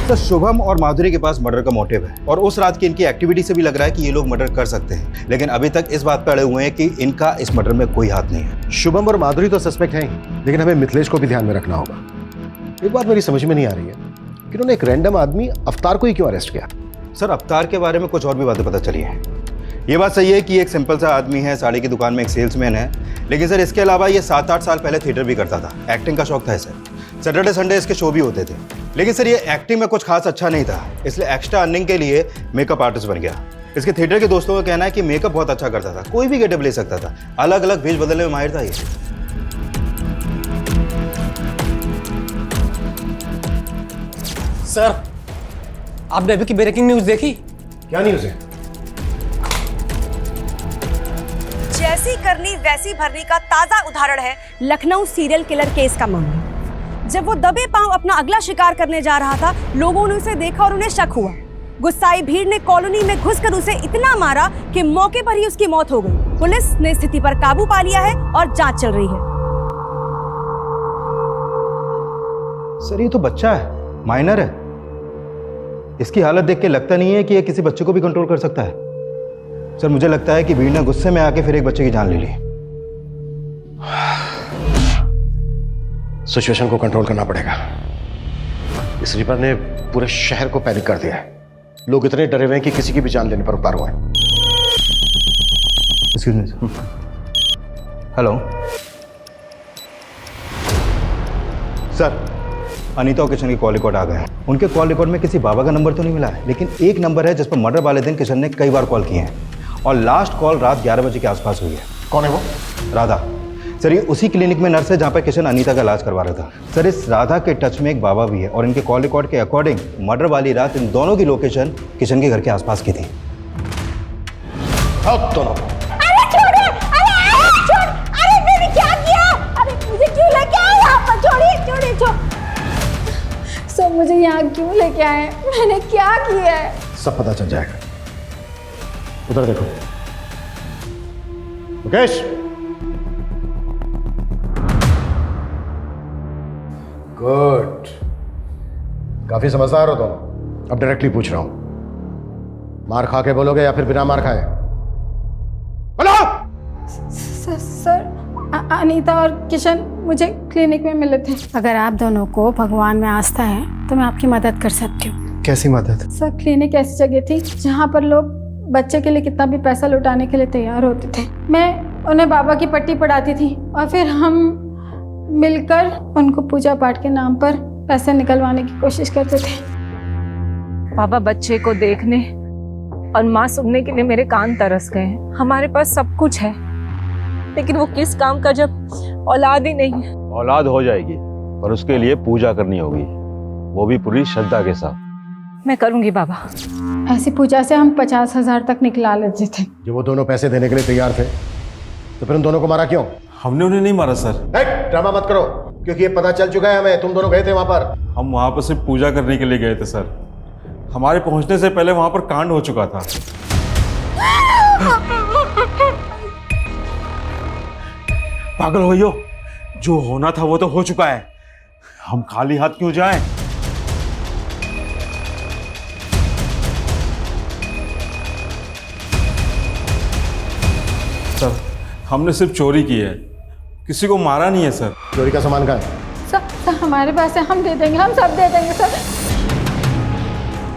सर शुभम और माधुरी के पास मर्डर का मोटिव है, और उस रात की इनकी एक्टिविटी से भी लग रहा है कि ये लोग मर्डर कर सकते हैं, लेकिन अभी तक इस बात पर अड़े हुए हैं कि इनका इस मर्डर में कोई हाथ नहीं है। शुभम और माधुरी तो सस्पेक्ट हैं ही, लेकिन हमें मिथिलेश को भी ध्यान में रखना होगा। एक बात मेरी समझ में नहीं आ रही है कि उन्होंने एक रैंडम आदमी अवतार को ही क्यों अरेस्ट किया? सर अवतार के बारे में कुछ और भी बातें पता चली हैं। ये बात सही है कि एक सिंपल सा आदमी है, साड़ी की दुकान में एक सेल्समैन है, लेकिन सर इसके अलावा ये 7-8 साल पहले थिएटर भी करता था। एक्टिंग का शौक था इसे। सैटरडे संडे इसके शो भी होते थे, लेकिन सर ये एक्टिंग में कुछ खास अच्छा नहीं था, इसलिए एक्स्ट्रा अर्निंग के लिए मेकअप आर्टिस्ट बन गया। इसके थिएटर के दोस्तों का कहना है कि मेकअप बहुत अच्छा करता था, कोई भी गेटअप ले सकता था, अलग अलग भेष बदलने में माहिर था ये। सर आपने अभी की ब्रेकिंग न्यूज देखी? क्या न्यूज है? जैसी करनी वैसी भरनी का ताजा उदाहरण है लखनऊ सीरियल किलर केस का मामला। जब वो दबे पांव अपना अगला शिकार करने जा रहा था, लोगों ने उसे देखा और उन्हें शक हुआ। गुस्साई भीड़ ने कॉलोनी में घुसकर उसे इतना मारा कि मौके पर ही उसकी मौत हो गई। पुलिस ने स्थिति पर काबू पा लिया है और जांच चल रही है। सर ये तो बच्चा है, माइनर है, इसकी हालत देख के लगता नहीं है कि ये किसी बच्चे को भी कंट्रोल कर सकता है। सर मुझे लगता है कि भीड़ ने गुस्से में आके फिर एक बच्चे की जान ले ली। सिचुएशन को कंट्रोल करना पड़ेगा। इस रिपर ने पूरे शहर को पैनिक कर दिया है। लोग इतने डरे हुए हैं कि किसी की भी जान लेने पर उतार हुए हैं। Excuse me sir. Hello sir, Anita और किशन के कॉल रिकॉर्ड आ गए हैं। उनके कॉल रिकॉर्ड में किसी बाबा का नंबर तो नहीं मिला है, लेकिन एक नंबर है जिस पर मर्डर वाले दिन किशन ने कई बार कॉल किए हैं, और लास्ट कॉल रात 11 बजे के आसपास हुई है। कौन है वो? राधा। सर ये उसी क्लिनिक में नर्स है जहाँ पर किशन अनीता का इलाज करवा रहा था। सर इस राधा के टच में एक बाबा भी है, और इनके कॉल रिकॉर्ड के अकॉर्डिंग मर्डर वाली रात इन दोनों की लोकेशन किशन के घर के आसपास की थी। दोनों मुझे यहाँ क्यों लेके आए? मैंने क्या किया है? सब पता चल जाएगा। उधर देखो मुकेश। गुड, काफी समझदार हो तुम। अब डायरेक्टली पूछ रहा हूं, मार खा के बोलोगे या फिर बिना मार खाए? बोलो। सर अनीता और किशन मुझे क्लिनिक में मिले थे। अगर आप दोनों को भगवान में आस्था है तो मैं आपकी मदद कर सकती हूँ। कैसी मदद? सर क्लिनिक ऐसी जगह थी जहाँ पर लोग बच्चे के लिए कितना भी पैसा लुटाने के लिए तैयार होते थे। मैं उन्हें बाबा की पट्टी पढ़ाती थी और फिर हम मिलकर उनको पूजा पाठ के नाम पर पैसे निकलवाने की कोशिश करते थे। पापा बच्चे को देखने और माँ सुनने के लिए मेरे कान तरस गए हैं। हमारे पास सब कुछ है, लेकिन वो किस काम का जब औलाद ही नहीं है। औलाद हो जाएगी, पर उसके लिए पूजा करनी होगी, वो भी पूरी श्रद्धा के साथ। मैं करूंगी बाबा। ऐसी पूजा से हम 50,000 तक निकला लेते थे। जब वो दोनों पैसे देने के लिए तैयार थे तो फिर उन दोनों को मारा क्यों? हमने उन्हें नहीं मारा सर। ड्रामा मत करो, क्योंकि ये पता चल चुका है हमें, तुम दोनों गए थे वहां पर। हम वहां पर सिर्फ पूजा करने के लिए गए थे सर। हमारे पहुंचने से पहले वहां पर कांड हो चुका था। पागल हो यो, जो होना था वो तो हो चुका है, हम खाली हाथ क्यों जाएं? सर हमने सिर्फ चोरी की है, किसी को मारा नहीं है सर। चोरी का सामान कहाँ है? सर हमारे पास है, हम दे देंगे, हम सब दे देंगे सर।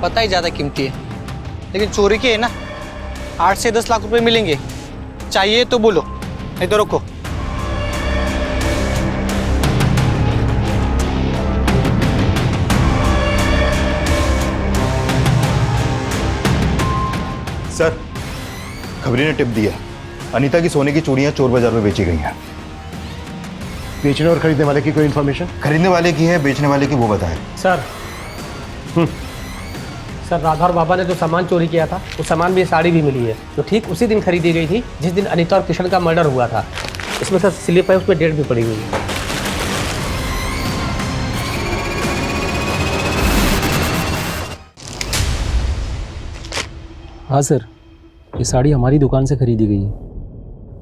पता ही ज़्यादा कीमती है, लेकिन चोरी के है ना 8 से 10 लाख रुपए मिलेंगे। चाहिए तो बोलो, नहीं तो रुको। सर खबरी ने टिप दिया, अनीता की सोने की चूड़ियां चोर बाजार में बेची गई हैं। बेचने और खरीदने वाले की कोई इन्फॉर्मेशन? खरीदने वाले की है, बेचने वाले की वो बताए। सर सर राधा और बाबा ने जो सामान चोरी किया था, वो सामान भी साड़ी भी मिली है, जो ठीक उसी दिन खरीदी गई थी जिस दिन अनीता और किशन का मर्डर हुआ था। इसमें सर स्लिप है, उसमें डेट भी पड़ी हुई है। हाँ सर, ये साड़ी हमारी दुकान से खरीदी गई है,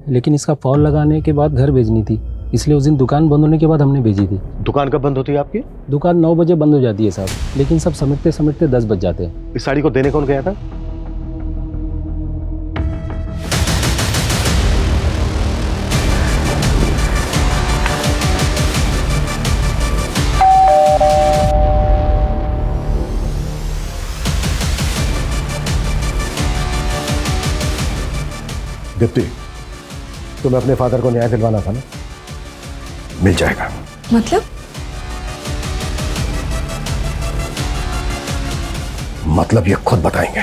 लेकिन इसका फॉल लगाने के बाद घर भेजनी थी, इसलिए उस दिन दुकान बंद होने के बाद हमने भेजी थी। दुकान कब बंद होती है आपकी? दुकान 9 बजे बंद हो जाती है साहब, लेकिन सब समेटते समेटते 10 बज जाते हैं। इस साड़ी को देने कौन गया था? दीप्ति, तुम्हें अपने फादर को न्याय दिलवाना था ना? मिल जाएगा। मतलब ये खुद बताएंगे।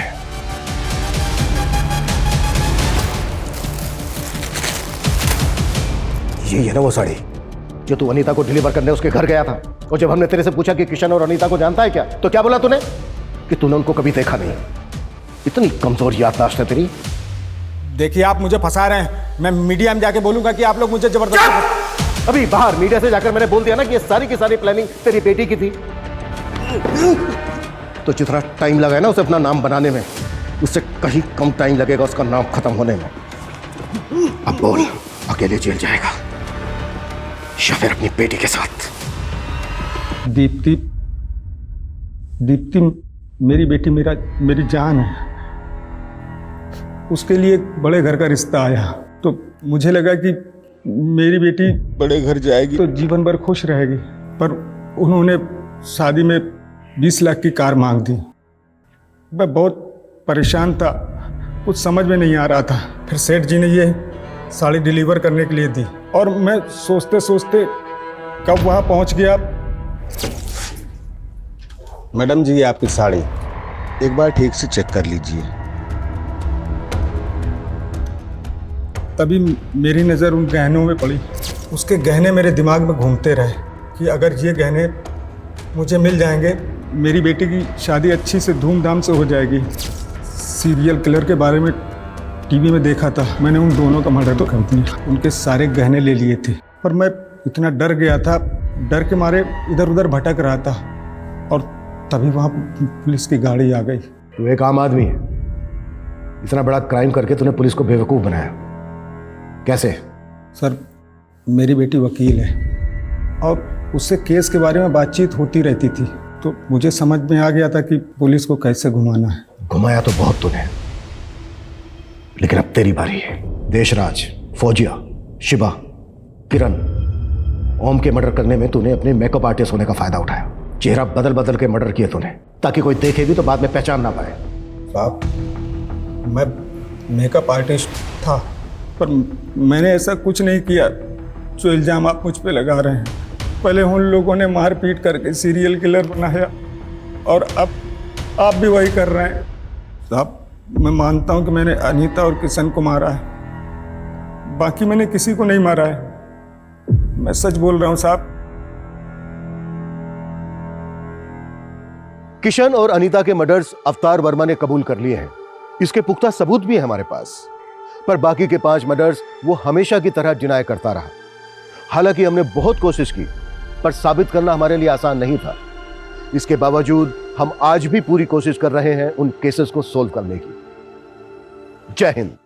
ये है ना वो साड़ी जो तू अनीता को डिलीवर करने उसके घर गया था, और जब हमने तेरे से पूछा कि किशन और अनीता को जानता है क्या, तो क्या बोला तूने? कि तूने उनको कभी देखा नहीं। इतनी कमजोर याददाश्त है तेरी। देखिए आप मुझे फंसा रहे हैं, मैं मीडिया में जाके बोलूंगा कि आप लोग मुझे जबरदस्ती। अभी बाहर मीडिया से जाकर मैंने बोल दिया ना कि ये सारी की सारी प्लानिंग तेरी बेटी की थी। तो जितना टाइम लगा है ना उसे अपना नाम बनाने में, उससे कहीं कम टाइम लगेगा उसका नाम खत्म होने में। अब बोल, अकेले जेल जाएगा या फिर अपनी बेटी के साथ? दीप्ति, दीप्ति मेरी बेटी मेरी जान है। उसके लिए बड़े घर का रिश्ता आया तो मुझे लगा कि मेरी बेटी बड़े घर जाएगी तो जीवन भर खुश रहेगी, पर उन्होंने शादी में 20 लाख की कार मांग दी। मैं बहुत परेशान था, कुछ समझ में नहीं आ रहा था। फिर सेठ जी ने ये साड़ी डिलीवर करने के लिए दी और मैं सोचते सोचते कब वहाँ पहुँच गया। मैडम जी, आपकी साड़ी एक बार ठीक से चेक कर लीजिए। तभी मेरी नज़र उन गहनों में पड़ी। उसके गहने मेरे दिमाग में घूमते रहे कि अगर ये गहने मुझे मिल जाएंगे, मेरी बेटी की शादी अच्छी से धूमधाम से हो जाएगी। सीरियल किलर के बारे में टीवी में देखा था मैंने, उन दोनों का मर्डर तो कर दिया, उनके सारे गहने ले लिए थे। पर मैं इतना डर गया था, डर के मारे इधर उधर भटक रहा था और तभी वहाँ पुलिस की गाड़ी आ गई। तू एक आम आदमी है, इतना बड़ा क्राइम करके तूने पुलिस को बेवकूफ बनाया, कैसे? सर, मेरी बेटी वकील है और उससे केस के बारे में बातचीत होती रहती थी, तो मुझे समझ में आ गया था कि पुलिस को कैसे घुमाना है। घुमाया तो बहुत तूने, लेकिन अब तेरी बारी है। देशराज, फौजिया, शिवा, किरण, ओम के मर्डर करने में तूने अपने मेकअप आर्टिस्ट होने का फायदा उठाया। चेहरा बदल बदल के मर्डर किए तूने, ताकि कोई देखे भी तो बाद में पहचान ना पाए। साहब, मैं मेकअप आर्टिस्ट था, पर मैंने ऐसा कुछ नहीं किया जो इल्ज़ाम आप मुझ पे लगा रहे हैं। पहले उन लोगों ने मार पीट करके सीरियल किलर बनाया और अब आप भी वही कर रहे हैं। साहब, मैं मानता हूं कि मैंने अनीता और किशन को मारा है, बाकी मैंने किसी को नहीं मारा है। मैं सच बोल रहा हूं साहब। किशन और अनीता के मर्डर्स अवतार वर्मा ने कबूल कर लिए हैं, इसके पुख्ता सबूत भी है हमारे पास। पर बाकी के 5 मर्डर्स वो हमेशा की तरह डिनाई करता रहा। हालांकि हमने बहुत कोशिश की, पर साबित करना हमारे लिए आसान नहीं था। इसके बावजूद हम आज भी पूरी कोशिश कर रहे हैं उन केसेस को सोल्व करने की। जय हिंद।